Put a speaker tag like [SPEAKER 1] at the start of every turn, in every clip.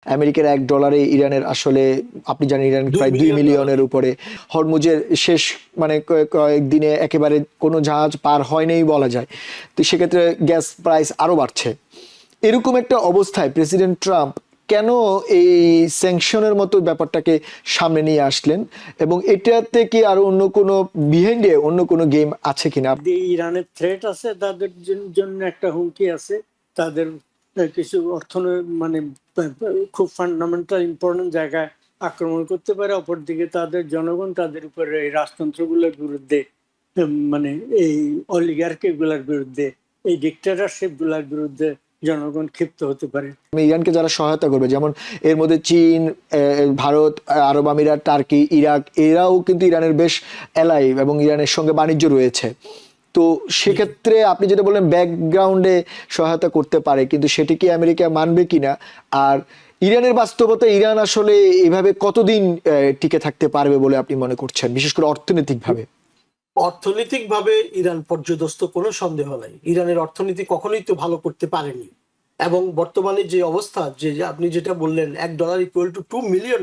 [SPEAKER 1] আমেরিকার $1 ইরানের আসলে আপনি জানেন ইরান প্রায় 2 মিলিয়নের উপরে। হরমুজের শেষ মানে কয়েকদিনে একেবারে কোনো জাহাজ পার হয়নি বলা যায়। তো সেক্ষেত্রে গ্যাস প্রাইস আরো বাড়ছে। এরকম একটা অবস্থায় প্রেসিডেন্ট ট্রাম্প কেন এই স্যাংশনের মতো ব্যাপারটাকে সামনে নিয়ে আসলেন, এবং এটাতে কি আর অন্য কোনো বিহাইন্ডে অন্য কোনো গেম আছে কিনা?
[SPEAKER 2] ইরানের থ্রেট আছে, তাদের জন্য একটা হুমকি আছে। তাদের কিছু মানে খুব ফান্ডামেন্টাল ইম্পর্টেন্ট জায়গায় আক্রমণ করতে পারে। অপরদিকে তাদের জনগণ তাদের উপরে এই রাজতন্ত্রগুলোর বিরুদ্ধে, মানে এই অলিগার্কি গুলার বিরুদ্ধে, এই ডিক্টেটরশিপ গুলার বিরুদ্ধে জনগণ ক্ষিপ্ত হতে পারে।
[SPEAKER 1] ইরানকে যারা সহায়তা করবে, যেমন এর মধ্যে চীন, ভারত, আরব আমিরাত, টার্কি, ইরাক, এরাও কিন্তু ইরানের বেশ অ্যালাই এবং ইরানের সঙ্গে বাণিজ্য রয়েছে। তো সেক্ষেত্রে আপনি যেটা বললেন ব্যাকগ্রাউন্ডে সহায়তা করতে পারে, কিন্তু সেটি কি আমেরিকা মানবে কিনা? আর ইরানের বাস্তবতা, ইরান আসলে এভাবে কতদিন টিকে থাকতে পারবে বলে আপনি মনে করছেন, বিশেষ করে অর্থনৈতিকভাবে?
[SPEAKER 3] অর্থনৈতিকভাবে ইরান পর্যদস্ত, কোনো সন্দেহ নাই। ইরানের অর্থনীতি কখনোই তো ভালো করতে পারেনি, এবং বর্তমানে যে অবস্থা, যে আপনি যেটা বললেন $1 = $2 মিলিয়ন,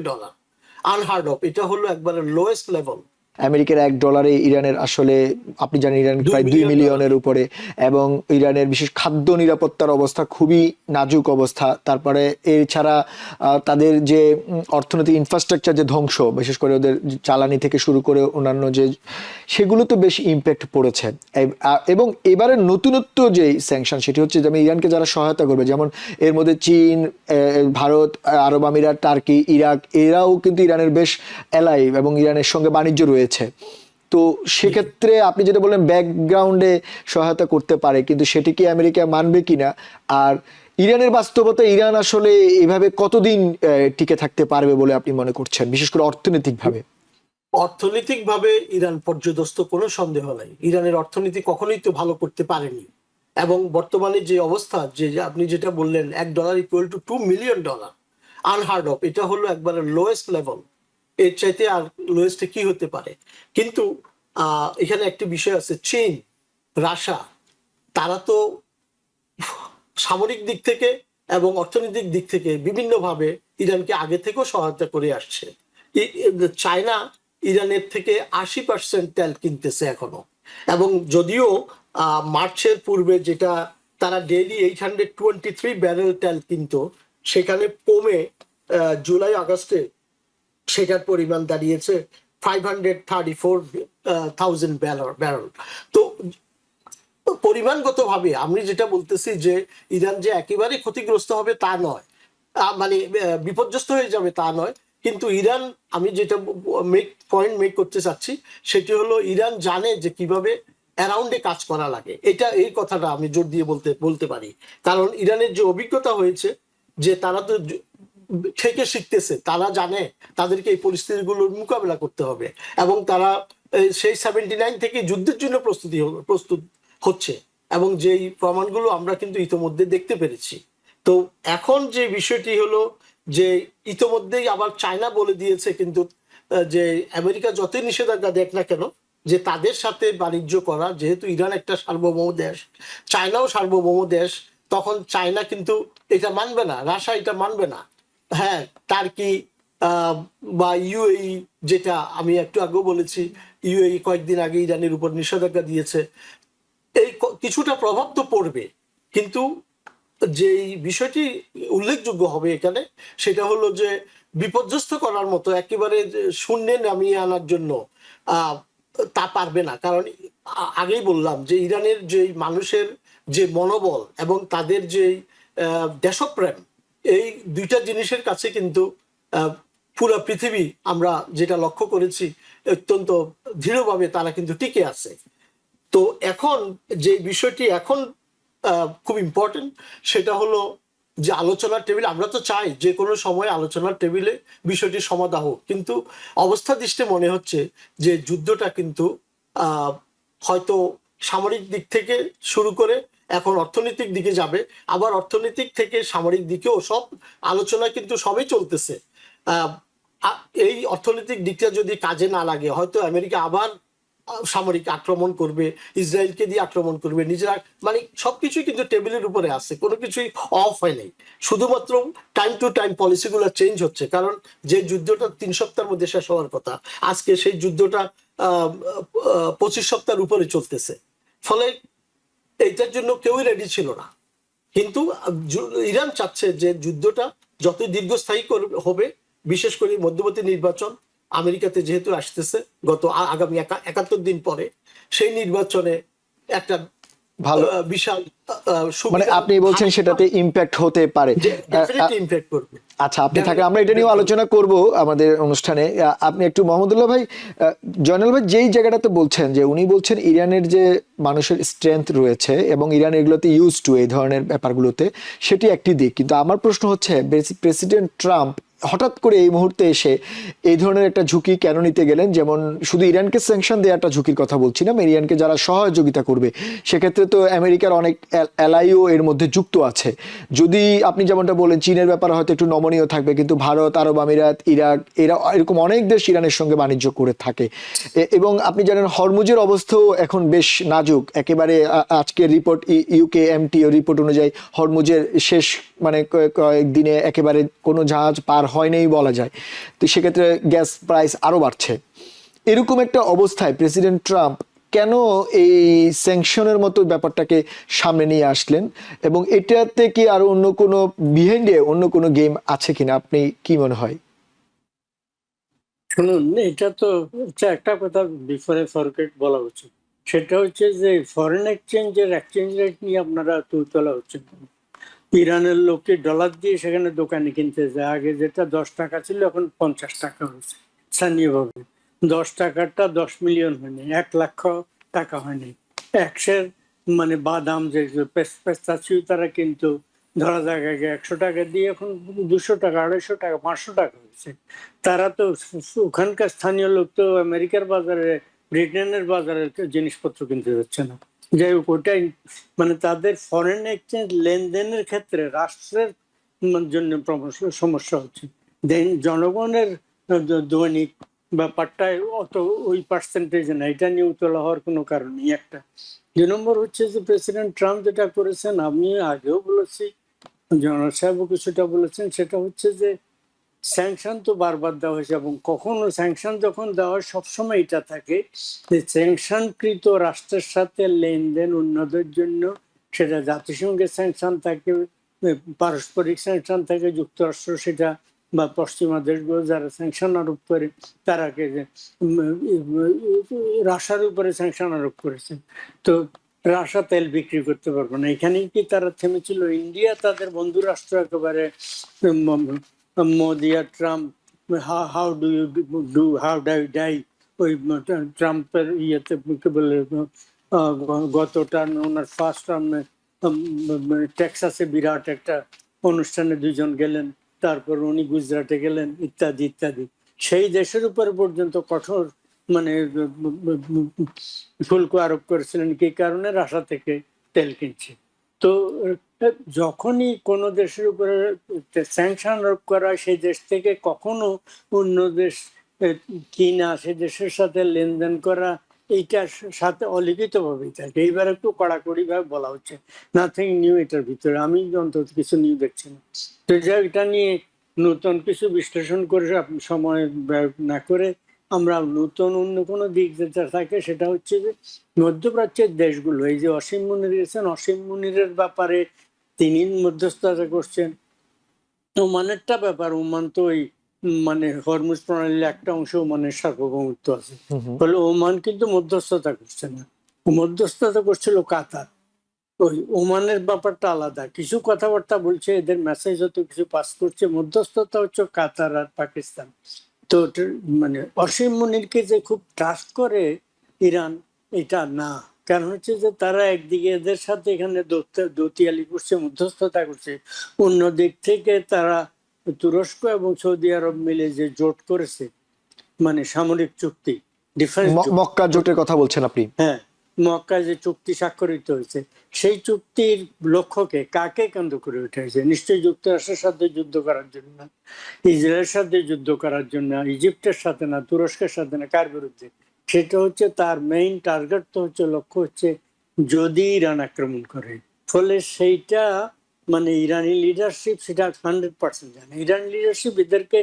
[SPEAKER 3] আনহার্ড অফ। এটা হলো একবারে লোয়েস্ট লেভেল।
[SPEAKER 1] আমেরিকার $1 ইরানের আসলে আপনি জানেন ইরান প্রায় 2 মিলিয়নের উপরে, এবং ইরানের বিশেষ খাদ্য নিরাপত্তার অবস্থা খুবই নাজুক অবস্থা। তারপরে এছাড়া তাদের যে অর্থনৈতিক ইনফ্রাস্ট্রাকচার যে ধ্বংস, বিশেষ করে ওদের জ্বালানি থেকে শুরু করে অন্যান্য যে, সেগুলো তো বেশ ইম্প্যাক্ট পড়েছে। এবং এবারের নতুনত্ব যে স্যাংশন, সেটি হচ্ছে যেমন ইরানকে যারা সহায়তা করবে, যেমন এর মধ্যে চীন, ভারত, আরব আমিরাত, টার্কি, ইরাক, এরাও কিন্তু ইরানের বেশ অ্যালাই এবং ইরানের সঙ্গে বাণিজ্য রয়েছে। তো সেক্ষেত্রে আপনি যেটা বললেন ব্যাকগ্রাউন্ডে সহায়তা করতে পারে, কিন্তু সেটি কি আমেরিকা মানবে কিনা? আর ইরানের বাস্তবতা, ইরান আসলে এভাবে কতদিন টিকে থাকতে পারবে বলে আপনি মনে করছেন, বিশেষ করে অর্থনৈতিকভাবে?
[SPEAKER 3] অর্থনৈতিকভাবে ইরান পর্যদস্ত, কোনো সন্দেহ নাই। ইরানের অর্থনীতি কখনোই তো ভালো করতে পারেনি, এবং বর্তমানে যে অবস্থা, যে আপনি যেটা বললেন $1 = $2 মিলিয়ন, আনহার্ড অফ। এটা হলো একবারে লোয়েস্ট লেভেল। এর চাইতে আর লোয়েস্টে কি হতে পারে? কিন্তু এখানে একটি বিষয় আছে, চীন, রাশিয়া, তারা তো সামরিক দিক থেকে এবং অর্থনৈতিক দিক থেকে বিভিন্নভাবে ইরানকে আগে থেকেও সহায়তা করে আসছে। চায়না ইরানের থেকে 80% তেল কিনতেছে এখনো, এবং যদিও মার্চের পূর্বে যেটা তারা ডেইলি 823 ব্যারেল তেল কিনতো, সেখানে কমে জুলাই আগস্টে সেটার পরিমাণ দাঁড়িয়েছে 534,000 ব্যারেল। তো পরিমাণগতভাবে আমি যেটা বলতেছি যে ইরান যে একেবারে ক্ষতিগ্রস্ত হবে তা নয়, মানে বিপর্যস্ত হয়ে যাবে তা নয়। কিন্তু ইরান, আমি যেটা পয়েন্ট মেক করতে চাচ্ছি, সেটি হলো ইরান জানে যে কিভাবে অ্যারাউন্ডে কাজ করা লাগে। এই কথাটা আমি জোর দিয়ে বলতে পারি, কারণ ইরানের যে অভিজ্ঞতা হয়েছে, যে তারা তো থেকে শিখতেছে, তারা জানে তাদেরকে এই পরিস্থিতিগুলোর মোকাবেলা করতে হবে, এবং তারা সেই 79 থেকে যুদ্ধের জন্য প্রস্তুত হচ্ছে, এবং যেই প্রমাণগুলো আমরা কিন্তু ইতোমধ্যে দেখতে পেরেছি। তো এখন যে বিষয়টি হলো যে ইতোমধ্যেই আবার চায়না বলে দিয়েছে কিন্তু, যে আমেরিকা যতই নিষেধাজ্ঞা দেখ না কেন, যে তাদের সাথে বাণিজ্য করা, যেহেতু ইরান একটা সার্বভৌম দেশ, চায়নাও সার্বভৌম দেশ, তখন চায়না কিন্তু এটা মানবে না, রাশিয়া এটা মানবে না। হ্যাঁ, টার্কি বা ইউএই, যেটা আমি একটু আগেও বলেছি, ইউএই কয়েকদিন আগে ইরানের উপর নিষেধাজ্ঞা দিয়েছে। এই কিছুটা প্রভাব তো পড়বে, কিন্তু যে বিষয়টি উল্লেখযোগ্য হবে এখানে, সেটা হলো যে বিপর্যস্ত করার মতো একেবারে শূন্যে নামিয়ে আনার জন্য তা পারবে না। কারণ আগেই বললাম যে ইরানের যে মানুষের যে মনোবল এবং তাদের যে দেশপ্রেম, এই দুইটা জিনিসের কাছে কিন্তু পুরো পৃথিবী, আমরা যেটা লক্ষ্য করেছি, অত্যন্ত দৃঢ়ভাবে তারা কিন্তু টিকে আছে। তো এখন যে বিষয়টি এখন খুব ইম্পর্টেন্ট, সেটা হলো যে আলোচনার টেবিল, আমরা তো চাই যে কোনো সময় আলোচনার টেবিলে বিষয়টি সমাধা হোক, কিন্তু অবস্থা দৃষ্টে মনে হচ্ছে যে যুদ্ধটা কিন্তু হয়তো সামরিক দিক থেকে শুরু করে এখন অর্থনৈতিক দিকে যাবে, আবার অর্থনৈতিক থেকে সামরিক দিকেও সব আলোচনা কিন্তু সবই চলতেছে। এই অর্থনৈতিক দিকটা যদি কাজে না লাগে, হয়তো আমেরিকা আবার সামরিক আক্রমণ করবে, ইসরায়েলকে দিয়ে আক্রমণ করবে, নিজেরা, মানে সবকিছুই কিন্তু টেবিলের উপরে আছে, কোনো কিছুই অফ হয় নাই। শুধুমাত্র টাইম টু টাইম পলিসিগুলো চেঞ্জ হচ্ছে, কারণ যে যুদ্ধটা 3 সপ্তাহের মধ্যে শেষ হওয়ার কথা, আজকে সেই যুদ্ধটা 25 সপ্তাহের উপরে চলতেছে। ফলে এইটার জন্য কেউই রেডি ছিল না। কিন্তু ইরান চাচ্ছে যে যুদ্ধটা যত দীর্ঘস্থায়ী হবে, বিশেষ করে মধ্যবর্তী নির্বাচন আমেরিকাতে যেহেতু আসতেছে গত আগামী 71 দিন পরে, সেই নির্বাচনে একটা
[SPEAKER 1] ভালো,
[SPEAKER 3] বিশাল
[SPEAKER 1] মানে আপনি বলছেন সেটাতে ইম্প্যাক্ট হতে পারে।
[SPEAKER 3] ইম্প্যাক্ট করবে।
[SPEAKER 1] আচ্ছা, আপনি থাকলে আমরা এটা নিয়েও আলোচনা করব আমাদের অনুষ্ঠানে। আপনি একটু মোহাম্মদুল্লাহ ভাই, জয়নাল ভাই যেই জায়গাটাতে বলছেন যে উনি বলছেন ইরানের যে মানুষের স্ট্রেংথ রয়েছে এবং ইরান এগুলোতে ইউজ টু এই ধরনের ব্যাপারগুলোতে, সেটি একটি দিক। কিন্তু আমার প্রশ্ন হচ্ছে প্রেসিডেন্ট ট্রাম্প হঠাৎ করে এই মুহূর্তে এসে এই ধরনের একটা ঝুঁকি কেন নিতে গেলেন? যেমন শুধু ইরানকে স্যাংশন দেওয়াটা ঝুঁকির কথা বলছি না, ইরানকে যারা সহযোগিতা করবে সেক্ষেত্রে তো আমেরিকার অনেক অ্যালাইও এর মধ্যে যুক্ত আছে। যদি আপনি যেমনটা বলেন চীনের ব্যাপারে হয়তো একটু নমনীয় থাকবে, কিন্তু ভারত, আরব আমিরাত, ইরাক, এরা এরকম অনেক দেশ ইরানের সঙ্গে বাণিজ্য করে থাকে। এবং আপনি জানেন হরমুজের অবস্থাও এখন বেশ নাজুক একেবারে। আজকের রিপোর্ট, ইউকে এমটিও রিপোর্ট অনুযায়ী হরমুজের শেষ মানে কয়েকদিনে একেবারে কোনো জাহাজ পার হয় নাই বলা যায়। তো সেক্ষেত্রে গ্যাস প্রাইস আরো বাড়ছে। এরকম একটা অবস্থায় প্রেসিডেন্ট ট্রাম্প কেন এই স্যাংশনের মতো ব্যাপারটাকে সামনে নিয়ে আসলেন, এবং এটাতে কি আরো অন্য কোনো বিহাইন্ডে অন্য কোনো গেম আছে কিনা, আপনি কি মনে হয়?
[SPEAKER 2] শুনুন, এটা তো একটা কথা বিফোরে ফরগেট বলা উচিত। সেটা হচ্ছে যে ফরেন এক্সচেঞ্জের এক্সচেঞ্জ রেট নিয়ে আপনারা তোলা হচ্ছে। ইরানের লোককে ডলার দিয়ে সেখানে দোকানে কিনতে যায়। আগে যেটা 10 টাকা ছিল এখন 50 টাকা হয়েছে স্থানীয়ভাবে। 10 টাকাটা 10 মিলিয়ন হয়নি, 1 লাখ টাকা হয়নি। একশের মানে বাদাম যে পেস্তাচিও তারা কিন্তু ধরা যাক আগে 100 টাকা দিয়ে এখন 200 টাকা, 250 টাকা, 500 টাকা হয়েছে। তারা তো ওখানকার স্থানীয় লোক তো আমেরিকার বাজারে, ব্রিটেনের বাজারে জিনিসপত্র কিনতে যাচ্ছে না। যাই হোক, ওটাই মানে তাদের ফরেন এক্সচেঞ্জ লেনদেনের ক্ষেত্রে রাষ্ট্রের জন্য সমস্যা হচ্ছে। দেন জনগণের দৈনিক ব্যাপারটায় অত ওই পার্সেন্টেজ না, এটা নিয়ে উতলা হওয়ার কোনো কারণ নেই। একটা 2 নম্বর হচ্ছে যে প্রেসিডেন্ট ট্রাম্প যেটা করেছেন, আমি আগেও বলেছি, জনাব সাহেবও কিছুটা বলেছেন, সেটা হচ্ছে যে স্যাংশন তো বারবার দেওয়া হয়েছে, এবং কখনো স্যাংশন যখন দেওয়া হয় সবসময় এটা থাকে যে স্যাংশনকৃত রাষ্ট্রের সাথে লেনদেন উন্নতির জন্য, সেটা জাতিসংঘের স্যাংশন থাকে, পারস্পরিক স্যাংশন থাকে, যুক্তরাষ্ট্র সেটা বা পশ্চিমা দেশগুলো যারা স্যাংশন আরোপ করে তারাকে রাশিয়ার উপরে স্যাংশন আরোপ করেছে। তো রাশিয়া তেল বিক্রি করতে পারবে না। এখানেই কি তারা থেমেছিল? ইন্ডিয়া তাদের বন্ধু রাষ্ট্র একেবারে মোদি আর Trump, how do you do, how die die, ওই ট্রাম্পের ইয়েতে কি বলে গত টার্ম, ওনার ফার্স্ট টার্মে টেক্সাসে বিরাট একটা অনুষ্ঠানে 2 জন গেলেন, তারপর উনি গুজরাটে গেলেন, ইত্যাদি ইত্যাদি। সেই দেশের উপর পর্যন্ত কঠোর মানে শুল্ক আরোপ করেছিলেন, কি কারণে? রাশিয়া থেকে তেল কিনছে। তো যখনই কোনো দেশের উপরে স্যাংশন আরোপ করা হয়, সেই দেশ থেকে কখনো অন্য দেশ কিনা, সে দেশের সাথে লেনদেন করা, এইটার সাথে অলিখিত ভাবেই থাকে। এইবার একটু কড়াকড়ি ভাবে বলা হচ্ছে, নাথিং নিউ এটার ভিতরে, আমি অন্তত কিছু নিউ দেখছি না। তো এটা নিয়ে নতুন কিছু বিশ্লেষণ করে সময় ব্যয় না করে আমরা নতুন অন্য কোনো দিক যেটা থাকে সেটা হচ্ছে যে মধ্যপ্রাচ্যের দেশগুলো, এই যে অসীম মুনির গেছেন, অসীম মুনিরের ব্যাপারে তিনি মধ্যস্থতা করছেন। ওমানেরটা ব্যাপার, ওমান তো ওই মানে হরমুজ প্রণালীর একটা অংশ ওমানের সার্বভৌমত্ব আছে, ফলে ওমান কিন্তু মধ্যস্থতা করছে না, মধ্যস্থতা করছিল কাতার। ওই ওমানের ব্যাপারটা আলাদা, কিছু কথাবার্তা বলছে, এদের মেসেজ হয়তো কিছু পাস করছে, মধ্যস্থতা হচ্ছে কাতার আর পাকিস্তান। তো মানে অসীম মুনিরকে যে খুব ট্রাস্ট করে ইরান, এটা না। কারণ হচ্ছে যে তারা একদিকে এদের সাথে এখানে দতিয়ালি করছে, মধ্যস্থতা করছে, অন্য দিক থেকে তারা তুরস্ক এবং সৌদি আরব মিলে যে জোট করেছে, মানে সামরিক চুক্তি, ডিফেন্স
[SPEAKER 1] মক্কা জোটের কথা বলছেন আপনি?
[SPEAKER 2] হ্যাঁ, মক্কা যে চুক্তি স্বাক্ষরিত হয়েছে, সেই চুক্তির লক্ষ্যকে কাকে কেন্দ্র করে উঠেছে? নিশ্চয়ই যুক্তরাষ্ট্রের সাথে যুদ্ধ করার জন্য না, ইসরায়েলের সাথে যুদ্ধ করার জন্য, ইজিপ্টের সাথে না, তুরস্কের সাথে না, কার বিরুদ্ধে? সেটা হচ্ছে তার মেইন টার্গেট তো হচ্ছে লক্ষ্য হচ্ছে যদি ইরান আক্রমণ করে, ফলে সেইটা মানে ইরানি লিডারশিপ সেটা 100% জানে। ইরানি লিডারশিপ এদেরকে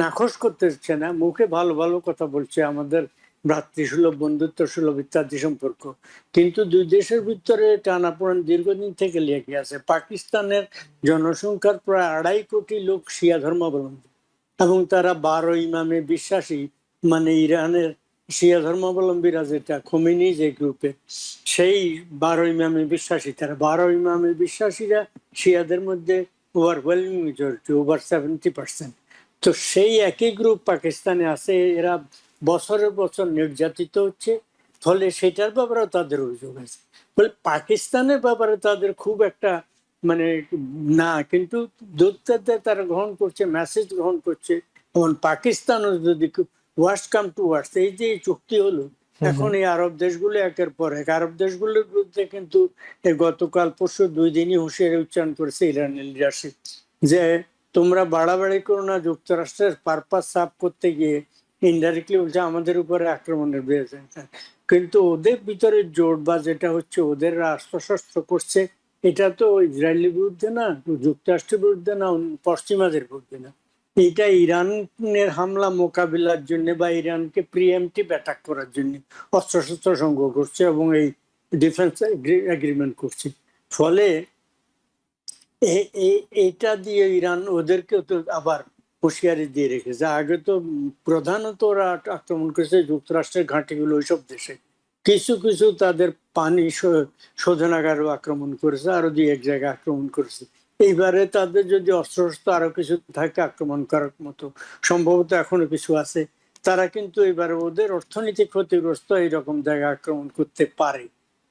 [SPEAKER 2] নাকচ করতে হচ্ছে না, মুখে ভালো ভালো কথা বলছে, আমাদের ভ্রাতৃসুলভ বন্ধুত্ব সুলভ ইত্যাদি সম্পর্ক, কিন্তু দুই দেশের ভিতরে টানাপোড়েন দীর্ঘদিন থেকে লেগে আছে। পাকিস্তানের জনসংখ্যার প্রায় 2.5 কোটি লোক শিয়া ধর্মাবলম্বী এবং তারা 12 ইমামে বিশ্বাসী। মানে ইরানের শিয়া ধর্মাবলম্বীরা যেটা খোমেনি যে গ্রুপে, সেই 12 ইমামে বিশ্বাসী, তারা 12 ইমামে বিশ্বাসীরা শিয়াদের মধ্যে ওভারওয়েলমিং মেজরিটি, ওভার 70%। তো সেই একই গ্রুপ পাকিস্তানে আছে, এরা বছরের বছর নির্যাতিত হচ্ছে, ফলে সেটার ব্যাপারেও তাদের অভিযোগ আছে। ফলে পাকিস্তানের ব্যাপারে তাদের খুব একটা মানে না, কিন্তু দূতদের তারা গ্রহণ করছে, মেসেজ গ্রহণ করছে। এবং পাকিস্তানও যদি ওয়ার্স কাম টু ওয়ার্স, এই যে এই চুক্তি হলো, এখন এই আরব দেশগুলো একের পর এক, আরব দেশগুলোর বিরুদ্ধে কিন্তু এই গতকাল পরশু 2 দিনই হুঁশিয়ারি উচ্চারণ করেছে ইরানের লিডারশিপ যে তোমরা বাড়াবাড়ি করো না, যুক্তরাষ্ট্রের পারপাস সাফ করতে গিয়ে ইনডাইরেক্টলি বলছে আমাদের উপরে আক্রমণের বিরুদ্ধে। কিন্তু ওদের ভিতরে জোট বা যেটা হচ্ছে ওদের রাষ্ট্রশস্ত্র করছে, এটা তো ইসরায়েলের বিরুদ্ধে না, যুক্তরাষ্ট্রের বিরুদ্ধে না, পশ্চিমাদের বিরুদ্ধে না, এটা ইরানের হামলা মোকাবিলার জন্য বা ইরানকে প্রিএমটিভ অ্যাটাক করার জন্য অস্ত্রশস্ত্র সংগ্রহ করছে এবং এই ডিফেন্স এগ্রিমেন্ট করছে। ফলে এটা দিয়ে ইরান ওদেরকে তো আবার হুঁশিয়ারি দিয়ে রেখেছে। আগে তো প্রধানত ওরা আক্রমণ করেছে যুক্তরাষ্ট্রের ঘাঁটিগুলো ওইসব দেশে, কিছু কিছু তাদের পানি শোধনাগারও আক্রমণ করেছে, আরো 2-1 জায়গায় আক্রমণ করেছে। এইবারে তাদের যদি অস্ত্রশস্ত্র আরো কিছু থাকে আক্রমণ করার মতো, সম্ভবত এখনো কিছু আছে, তারা কিন্তু এবারে ওদের অর্থনীতি ক্ষতিগ্রস্ত এইরকম জায়গায় আক্রমণ করতে পারে।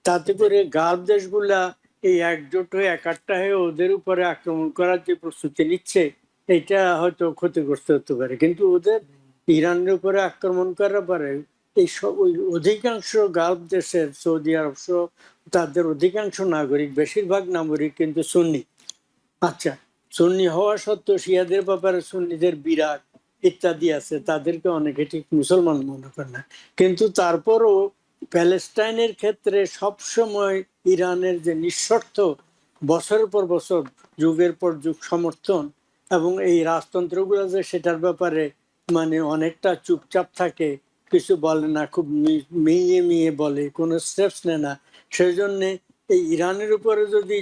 [SPEAKER 2] তাতে করে গালফ দেশগুলা এই একজোট হয়ে একাট্টা হয়ে ওদের উপরে আক্রমণ করার যে প্রস্তুতি নিচ্ছে, এটা হয়তো ক্ষতিগ্রস্ত হতে পারে। কিন্তু ওদের ইরানের উপরে আক্রমণ করার পরে এই সব অধিকাংশ গালফ দেশের, সৌদি আরব সহ তাদের অধিকাংশ নাগরিক, বেশিরভাগ নাগরিক কিন্তু সুন্নি। আচ্ছা, সুন্নি হওয়া সত্ত্বেও শিয়াদের ব্যাপারে সুন্নিদের বিরাগ ইত্যাদি আছে, তাদেরকে অনেকে ঠিক মুসলমান মনে করে না। কিন্তু তারপরও প্যালেস্টাইনের ক্ষেত্রে সবসময় ইরানের যে নিঃশর্ত বছরের পর বছর, যুগের পর যুগ সমর্থন, এবং এই রাজতন্ত্রগুলো যে সেটার ব্যাপারে মানে অনেকটা চুপচাপ থাকে, কিছু বলে না, খুব মিয়ে মিয়ে বলে, কোনো স্টেপস নেয় না, সেই জন্যে এই ইরানের উপরে যদি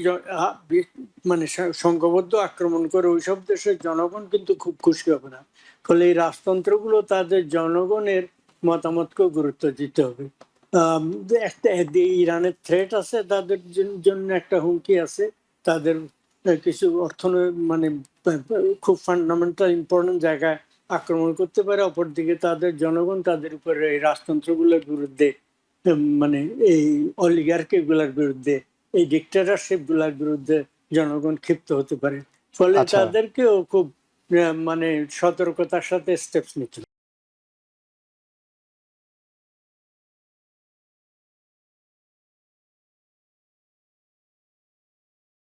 [SPEAKER 2] মানে সংঘবদ্ধ আক্রমণ করে ওইসব দেশের জনগণ কিন্তু খুব খুশি হবে না। ফলে এই রাজতন্ত্রগুলো তাদের জনগণের মতামতকে গুরুত্ব দিতে হবে। একটা ইরানের থ্রেট আছে, তাদের জন্য একটা হুমকি আছে, তাদের কিছু মানে খুব ফান্ডামেন্টাল ইম্পর্টেন্ট জায়গায় আক্রমণ করতে পারে। অপরদিকে তাদের জনগণ তাদের উপরে এই রাজতন্ত্রগুলোর বিরুদ্ধে মানে এই অলিগার্কি গুলার বিরুদ্ধে, এই ডিক্টেটরশিপ গুলার বিরুদ্ধে জনগণ ক্ষিপ্ত হতে পারে। ফলে
[SPEAKER 1] আচ্ছা।
[SPEAKER 2] তাদেরকেও খুব মানে সতর্কতার সাথে স্টেপস নিতে হবে।